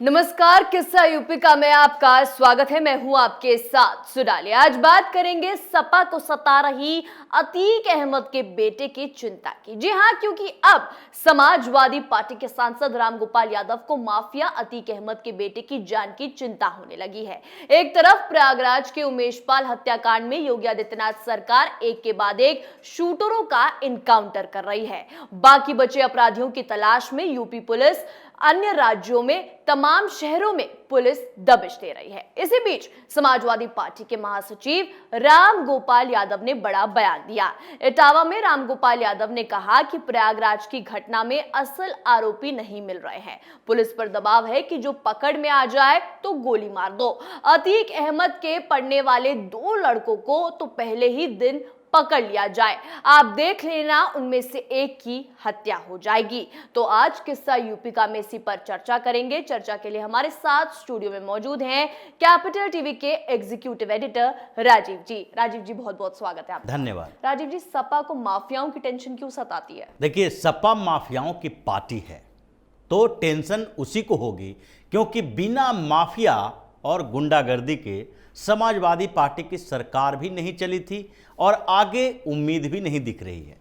नमस्कार, किस्सा यूपी का में आपका स्वागत है। मैं हूं आपके साथ सुडाली। आज बात करेंगे सपा को सता रही अतीक अहमद के बेटे की चिंता की। जी हां, क्योंकि अब समाजवादी पार्टी के सांसद रामगोपाल यादव को माफिया अतीक अहमद के बेटे की जान की चिंता होने लगी है। एक तरफ प्रयागराज के उमेश पाल हत्याकांड में योगी आदित्यनाथ सरकार एक के बाद एक शूटरों का इनकाउंटर कर रही है। बाकी बचे अपराधियों की तलाश में यूपी पुलिस अन्य राज्यों में तमाम शहरों में पुलिस दबिश दे रही है। इसी बीच समाजवादी पार्टी के महासचिव रामगोपाल यादव ने बड़ा बयान दिया। इटावा में रामगोपाल यादव ने कहा कि प्रयागराज की घटना में असल आरोपी नहीं मिल रहे हैं। पुलिस पर दबाव है कि जो पकड़ में आ जाए तो गोली मार दो। अतीक अहमद के पढ़ने वाले 2 लड़कों को तो पहले ही दिन पकड़ लिया जाए, आप देख लेना उनमें से एक की हत्या हो जाएगी। तो आज किस्सा यूपी का में इसी पर चर्चा करेंगे। चर्चा के लिए हमारे साथ स्टूडियो में मौजूद हैं कैपिटल टीवी के एग्जीक्यूटिव एडिटर राजीव जी। राजीव जी, बहुत बहुत स्वागत है आपका। धन्यवाद। राजीव जी, सपा को माफियाओं की टेंशन क्यों सताती है? देखिए, सपा माफियाओं की पार्टी है तो टेंशन उसी को होगी, क्योंकि बिना माफिया और गुंडागर्दी के समाजवादी पार्टी की सरकार भी नहीं चली थी और आगे उम्मीद भी नहीं दिख रही है।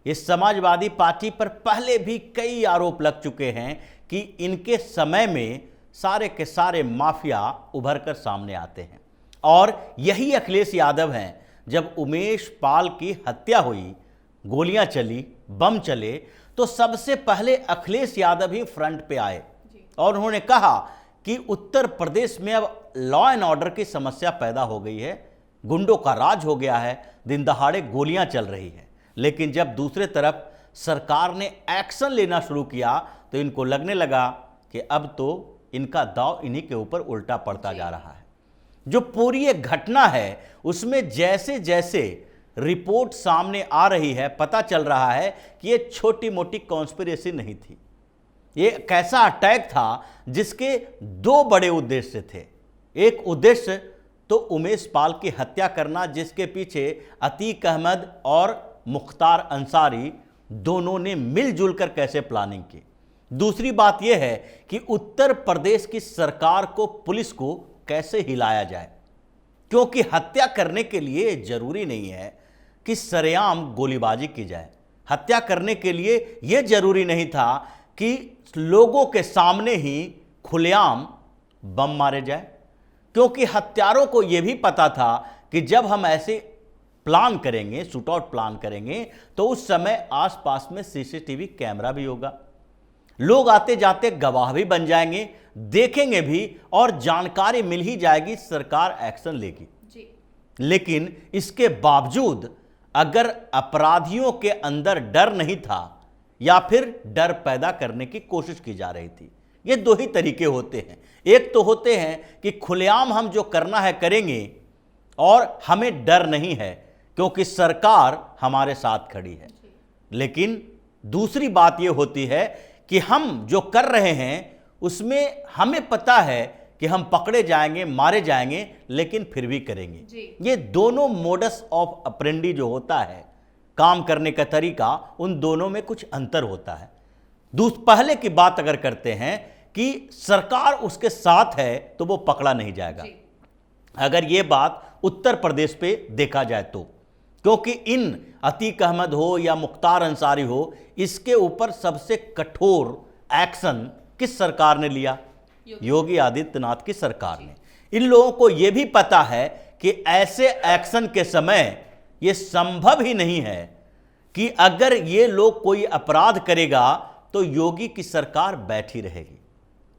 इस समाजवादी पार्टी पर पहले भी कई आरोप लग चुके हैं कि इनके समय में सारे के सारे माफिया उभर कर सामने आते हैं। और यही अखिलेश यादव हैं। जब उमेश पाल की हत्या हुई, गोलियां चली, बम चले, तो सबसे पहले अखिलेश यादव ही फ्रंट पे आए और उन्होंने कहा कि उत्तर प्रदेश में अब लॉ एंड ऑर्डर की समस्या पैदा हो गई है, गुंडों का राज हो गया है, दिन दहाड़े गोलियां चल रही है। लेकिन जब दूसरे तरफ सरकार ने एक्शन लेना शुरू किया तो इनको लगने लगा कि अब तो इनका दांव इन्हीं के ऊपर उल्टा पड़ता जा रहा है। जो पूरी एक घटना है उसमें जैसे जैसे रिपोर्ट सामने आ रही है, पता चल रहा है कि ये छोटी मोटी कॉन्स्पिरेसी नहीं थी। ये कैसा अटैक था जिसके 2 बड़े उद्देश्य थे। एक उद्देश्य तो उमेश पाल की हत्या करना, जिसके पीछे अतीक अहमद और मुख्तार अंसारी दोनों ने मिलजुल कर कैसे प्लानिंग की। दूसरी बात यह है कि उत्तर प्रदेश की सरकार को, पुलिस को कैसे हिलाया जाए, क्योंकि हत्या करने के लिए जरूरी नहीं है कि सरेआम गोलीबाजी की जाए। हत्या करने के लिए यह जरूरी नहीं था कि लोगों के सामने ही खुलेआम बम मारे जाए, क्योंकि हत्यारों को यह भी पता था कि जब हम ऐसे प्लान करेंगे, शूट आउट प्लान करेंगे, तो उस समय आसपास में सीसीटीवी कैमरा भी होगा, लोग आते जाते गवाह भी बन जाएंगे, देखेंगे भी और जानकारी मिल ही जाएगी, सरकार एक्शन लेगी जी। लेकिन इसके बावजूद अगर अपराधियों के अंदर डर नहीं था या फिर डर पैदा करने की कोशिश की जा रही थी। ये 2 ही तरीके होते हैं। एक तो होते हैं कि खुलेआम हम जो करना है करेंगे और हमें डर नहीं है क्योंकि सरकार हमारे साथ खड़ी है। लेकिन दूसरी बात ये होती है कि हम जो कर रहे हैं उसमें हमें पता है कि हम पकड़े जाएंगे, मारे जाएंगे, लेकिन फिर भी करेंगे। ये दोनों मोडस ऑफ ऑपरेंडी जो होता है, काम करने का तरीका, उन दोनों में कुछ अंतर होता है। पहले की बात अगर करते हैं कि सरकार उसके साथ है तो वो पकड़ा नहीं जाएगा। अगर ये बात उत्तर प्रदेश पे देखा जाए तो, क्योंकि इन अतीक अहमद हो या मुख्तार अंसारी हो, इसके ऊपर सबसे कठोर एक्शन किस सरकार ने लिया? योगी आदित्यनाथ की सरकार ने। इन लोगों को यह भी पता है कि ऐसे एक्शन के समय यह संभव ही नहीं है कि अगर ये लोग कोई अपराध करेगा तो योगी की सरकार बैठी रहेगी।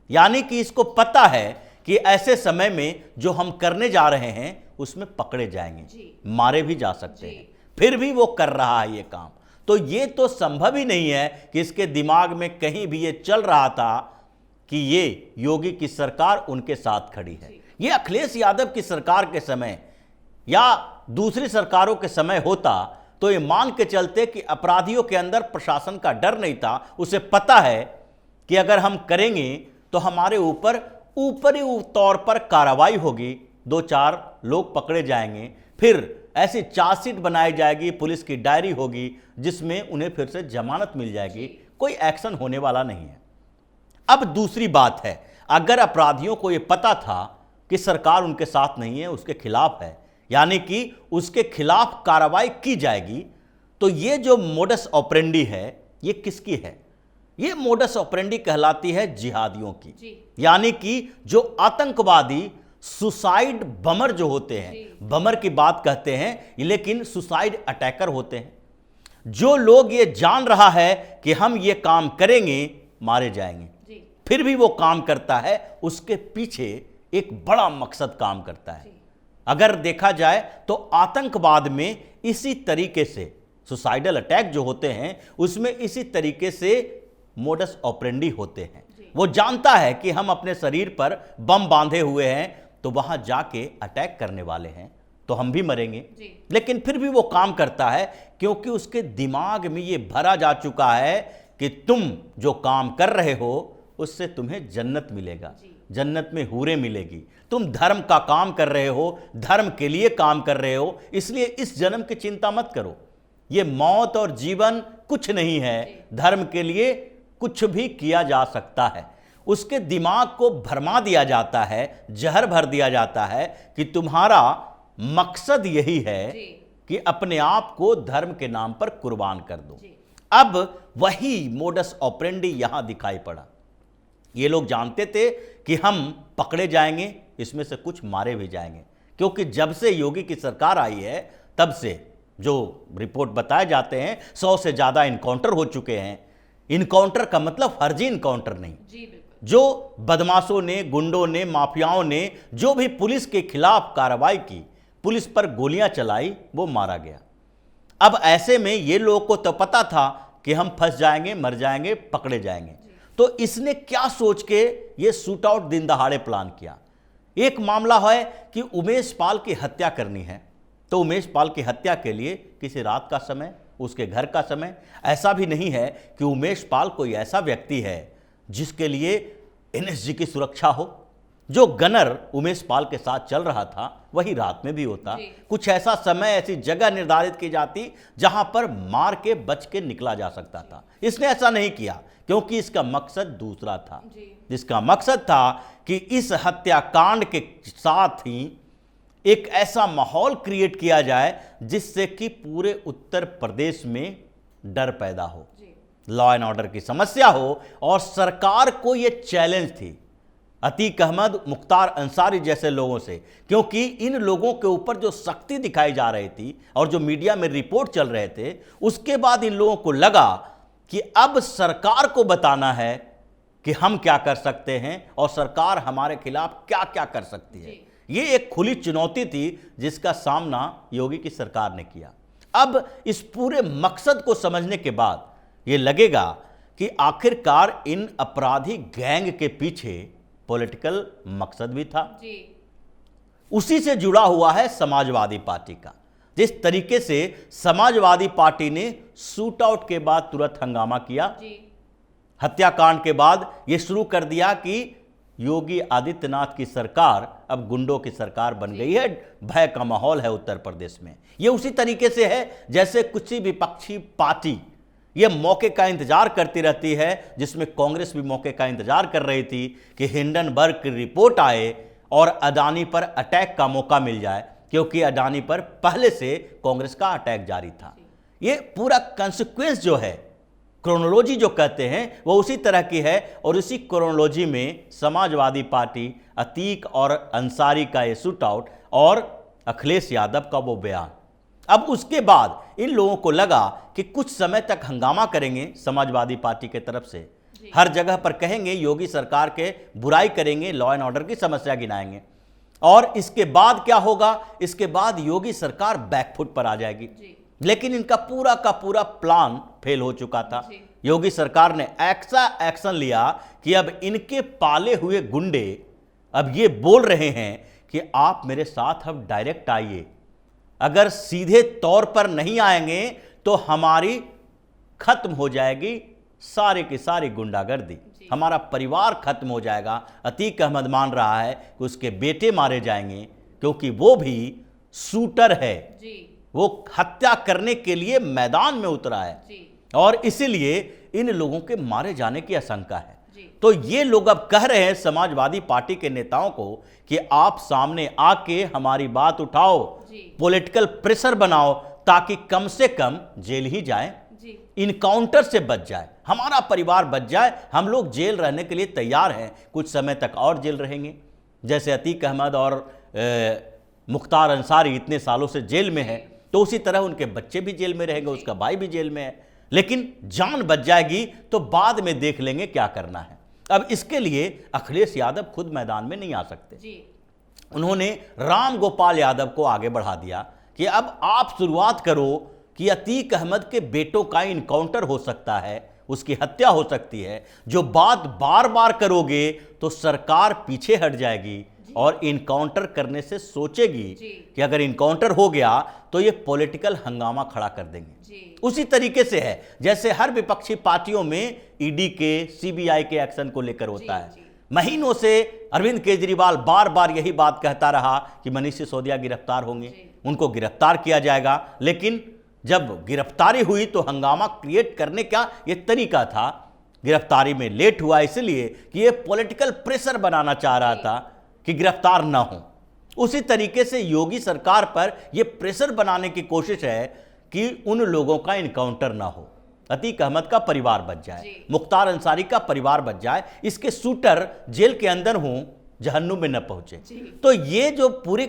यानी कि इसको पता है कि ऐसे समय में जो हम करने जा रहे हैं उसमें पकड़े जाएंगे, मारे भी जा सकते हैं, फिर भी वो कर रहा है ये काम। तो ये तो संभव ही नहीं है कि इसके दिमाग में कहीं भी ये चल रहा था कि ये योगी की सरकार उनके साथ खड़ी है। ये अखिलेश यादव की सरकार के समय या दूसरी सरकारों के समय होता तो ये मान के चलते कि अपराधियों के अंदर प्रशासन का डर नहीं था। उसे पता है कि अगर हम करेंगे तो हमारे ऊपर ऊपरी तौर पर कार्रवाई होगी, 2-4 लोग पकड़े जाएंगे, फिर ऐसी चार्जशीट बनाई जाएगी, पुलिस की डायरी होगी जिसमें उन्हें फिर से जमानत मिल जाएगी, कोई एक्शन होने वाला नहीं है। अब दूसरी बात है, अगर अपराधियों को यह पता था कि सरकार उनके साथ नहीं है, उसके खिलाफ है, यानी कि उसके खिलाफ कार्रवाई की जाएगी, तो ये जो मोडस ऑपरेंडी है ये किसकी है? ये मोडस ऑपरेंडी कहलाती है जिहादियों की, यानी कि जो आतंकवादी सुसाइड बमर जो होते हैं, बमर की बात कहते हैं लेकिन सुसाइड अटैकर होते हैं। जो लोग ये जान रहा है कि हम ये काम करेंगे मारे जाएंगे, फिर भी वो काम करता है, उसके पीछे एक बड़ा मकसद काम करता है। अगर देखा जाए तो आतंकवाद में इसी तरीके से सुसाइडल अटैक जो होते हैं उसमें इसी तरीके से मोडस ऑपरेंडी होते हैं। वो जानता है कि हम अपने शरीर पर बम बांधे हुए हैं, तो वहां जाके अटैक करने वाले हैं, तो हम भी मरेंगे, लेकिन फिर भी वो काम करता है क्योंकि उसके दिमाग में ये भरा जा चुका है कि तुम जो काम कर रहे हो उससे तुम्हें जन्नत मिलेगा, जन्नत में हूरें मिलेगी। तुम धर्म का काम कर रहे हो, धर्म के लिए काम कर रहे हो, इसलिए इस जन्म की चिंता मत करो। ये मौत और जीवन कुछ नहीं है, धर्म के लिए कुछ भी किया जा सकता है। उसके दिमाग को भरमा दिया जाता है, जहर भर दिया जाता है कि तुम्हारा मकसद यही है कि अपने आप को धर्म के नाम पर कुर्बान कर दो। अब वही मोडस ऑपरेंडी यहां दिखाई पड़ा। ये लोग जानते थे कि हम पकड़े जाएंगे, इसमें से कुछ मारे भी जाएंगे, क्योंकि जब से योगी की सरकार आई है तब से जो रिपोर्ट बताए जाते हैं 100 से ज्यादा इनकाउंटर हो चुके हैं। इनकाउंटर का मतलब फर्जी इनकाउंटर नहीं, जो बदमाशों ने, गुंडों ने, माफियाओं ने जो भी पुलिस के खिलाफ कार्रवाई की, पुलिस पर गोलियां चलाई, वो मारा गया। अब ऐसे में ये लोगों को तो पता था कि हम फंस जाएंगे, मर जाएंगे, पकड़े जाएंगे, तो इसने क्या सोच के ये शूट आउट दिन दहाड़े प्लान किया। एक मामला है कि उमेश पाल की हत्या करनी है, तो उमेश पाल की हत्या के लिए किसी रात का समय, उसके घर का समय, ऐसा भी नहीं है कि उमेश पाल कोई ऐसा व्यक्ति है जिसके लिए एनएसजी की सुरक्षा हो। जो गनर उमेश पाल के साथ चल रहा था वही रात में भी होता, कुछ ऐसा समय, ऐसी जगह निर्धारित की जाती जहां पर मार के बच के निकला जा सकता था। इसने ऐसा नहीं किया क्योंकि इसका मकसद दूसरा था। जिसका मकसद था कि इस हत्याकांड के साथ ही एक ऐसा माहौल क्रिएट किया जाए जिससे कि पूरे उत्तर प्रदेश में डर पैदा हो, लॉ एंड ऑर्डर की समस्या हो। और सरकार को यह चैलेंज थी अतीक अहमद, मुख्तार अंसारी जैसे लोगों से, क्योंकि इन लोगों के ऊपर जो सख्ती दिखाई जा रही थी और जो मीडिया में रिपोर्ट चल रहे थे, उसके बाद इन लोगों को लगा कि अब सरकार को बताना है कि हम क्या कर सकते हैं और सरकार हमारे खिलाफ क्या क्या कर सकती है। ये एक खुली चुनौती थी जिसका सामना योगी की सरकार ने किया। अब इस पूरे मकसद को समझने के बाद ये लगेगा कि आखिरकार इन अपराधी गैंग के पीछे पॉलिटिकल मकसद भी था। उसी से जुड़ा हुआ है समाजवादी पार्टी का। जिस तरीके से समाजवादी पार्टी ने शूट आउट के बाद तुरंत हंगामा किया, हत्याकांड के बाद यह शुरू कर दिया कि योगी आदित्यनाथ की सरकार अब गुंडों की सरकार बन गई है, भय का माहौल है उत्तर प्रदेश में। यह उसी तरीके से है जैसे कुछ विपक्षी पार्टी यह मौके का इंतजार करती रहती है, जिसमें कांग्रेस भी मौके का इंतजार कर रही थी कि हिंडनबर्ग की रिपोर्ट आए और अडानी पर अटैक का मौका मिल जाए, क्योंकि अडानी पर पहले से कांग्रेस का अटैक जारी था। यह पूरा कंसिक्वेंस जो है, क्रोनोलॉजी जो कहते हैं, वो उसी तरह की है। और इसी क्रोनोलॉजी में समाजवादी पार्टी, अतीक और अंसारी का ये शूट आउट और अखिलेश यादव का वो बयान, अब उसके बाद इन लोगों को लगा कि कुछ समय तक हंगामा करेंगे समाजवादी पार्टी के तरफ से, हर जगह पर कहेंगे योगी सरकार के बुराई करेंगे, लॉ एंड ऑर्डर की समस्या गिनाएंगे, और इसके बाद क्या होगा, इसके बाद योगी सरकार बैकफुट पर आ जाएगी। लेकिन इनका पूरा का पूरा प्लान फेल हो चुका था। योगी सरकार ने ऐसा एक्शन लिया कि अब इनके पाले हुए गुंडे अब ये बोल रहे हैं कि आप मेरे साथ अब डायरेक्ट आइए, अगर सीधे तौर पर नहीं आएंगे तो हमारी खत्म हो जाएगी सारे की सारी गुंडागर्दी, हमारा परिवार खत्म हो जाएगा। अतीक अहमद मान रहा है कि उसके बेटे मारे जाएंगे, क्योंकि वो भी शूटर है, वो हत्या करने के लिए मैदान में उतरा है, और इसीलिए इन लोगों के मारे जाने की आशंका है। तो ये लोग अब कह रहे हैं समाजवादी पार्टी के नेताओं को कि आप सामने आके हमारी बात उठाओ, पॉलिटिकल प्रेशर बनाओ, ताकि कम से कम जेल ही जाए, इनकाउंटर से बच जाए, हमारा परिवार बच जाए। हम लोग जेल रहने के लिए तैयार हैं, कुछ समय तक और जेल रहेंगे। जैसे अतीक अहमद और मुख्तार अंसारी इतने सालों से जेल में है, तो उसी तरह उनके बच्चे भी जेल में रहेंगे, उसका भाई भी जेल में है। लेकिन जान बच जाएगी तो बाद में देख लेंगे क्या करना है। अब इसके लिए अखिलेश यादव खुद मैदान में नहीं आ सकते। उन्होंने राम गोपाल यादव को आगे बढ़ा दिया कि अब आप शुरुआत करो कि अतीक अहमद के बेटों का इनकाउंटर हो सकता है, उसकी हत्या हो सकती है। जो बात बार बार करोगे तो सरकार पीछे हट जाएगी और इनकाउंटर करने से सोचेगी कि अगर इनकाउंटर हो गया तो ये पॉलिटिकल हंगामा खड़ा कर देंगे। उसी तरीके से है जैसे हर विपक्षी पार्टियों में ईडी के, सीबीआई के एक्शन को लेकर होता है। महीनों से अरविंद केजरीवाल बार बार यही बात कहता रहा कि मनीष सिसोदिया गिरफ्तार होंगे, उनको गिरफ्तार किया जाएगा। लेकिन जब गिरफ्तारी हुई तो हंगामा क्रिएट करने का ये तरीका था। गिरफ्तारी में लेट हुआ इसलिए कि ये पॉलिटिकल प्रेशर बनाना चाह रहा था कि गिरफ्तार ना हो। उसी तरीके से योगी सरकार पर यह प्रेशर बनाने की कोशिश है कि उन लोगों का इनकाउंटर ना हो, अतीक अहमद का परिवार बच जाए, मुख्तार अंसारी का परिवार बच जाए, इसके शूटर जेल के अंदर हों, जहन्नुम में न पहुंचे। तो ये जो पूरी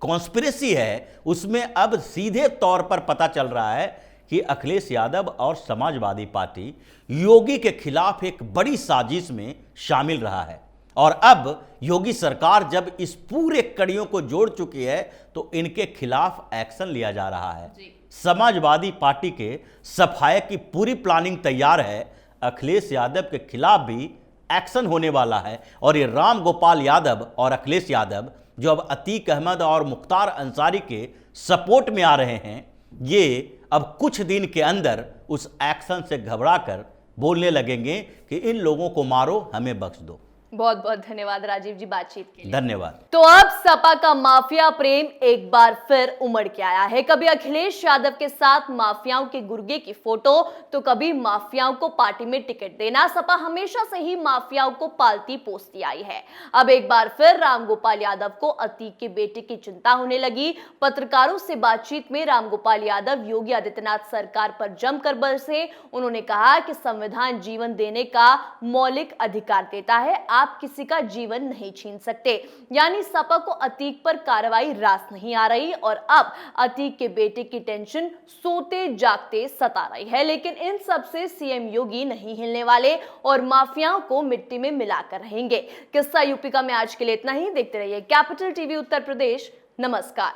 कॉन्स्पिरेसी है उसमें अब सीधे तौर पर पता चल रहा है कि अखिलेश यादव और समाजवादी पार्टी योगी के खिलाफ एक बड़ी साजिश में शामिल रहा है। और अब योगी सरकार जब इस पूरे कड़ियों को जोड़ चुकी है तो इनके खिलाफ एक्शन लिया जा रहा है। समाजवादी पार्टी के सफाये की पूरी प्लानिंग तैयार है। अखिलेश यादव के खिलाफ भी एक्शन होने वाला है। और ये राम गोपाल यादव और अखिलेश यादव जो अब अतीक अहमद और मुख्तार अंसारी के सपोर्ट में आ रहे हैं, ये अब कुछ दिन के अंदर उस एक्शन से घबराकर बोलने लगेंगे कि इन लोगों को मारो, हमें बख्श दो। बहुत बहुत धन्यवाद राजीव जी बातचीत के लिए। धन्यवाद। तो अब सपा का माफिया प्रेम एक बार फिर उमड़ के आया है। कभी अखिलेश यादव के साथ माफियाओं के गुर्गे की फोटो, तो कभी माफियाओं को पार्टी में टिकट देना। सपा हमेशा से ही माफियाओं को पालती पोसती आई है। अब एक बार फिर रामगोपाल यादव को अतीक के बेटे की चिंता होने लगी। पत्रकारों से बातचीत में रामगोपाल यादव योगी आदित्यनाथ सरकार पर जमकर बरसे। उन्होंने कहा कि संविधान जीवन देने का मौलिक अधिकार देता है, आप किसी का जीवन नहीं छीन सकते। यानी सपा को अतीक पर कार्रवाई रास नहीं आ रही और अब अतीक के बेटे की टेंशन सोते जागते सता रही है। लेकिन इन सब से सीएम योगी नहीं हिलने वाले और माफियाओं को मिट्टी में मिलाकर रहेंगे। किस्सा यूपी का में आज के लिए इतना ही। देखते रहिए कैपिटल टीवी उत्तर प्रदेश। नमस्कार।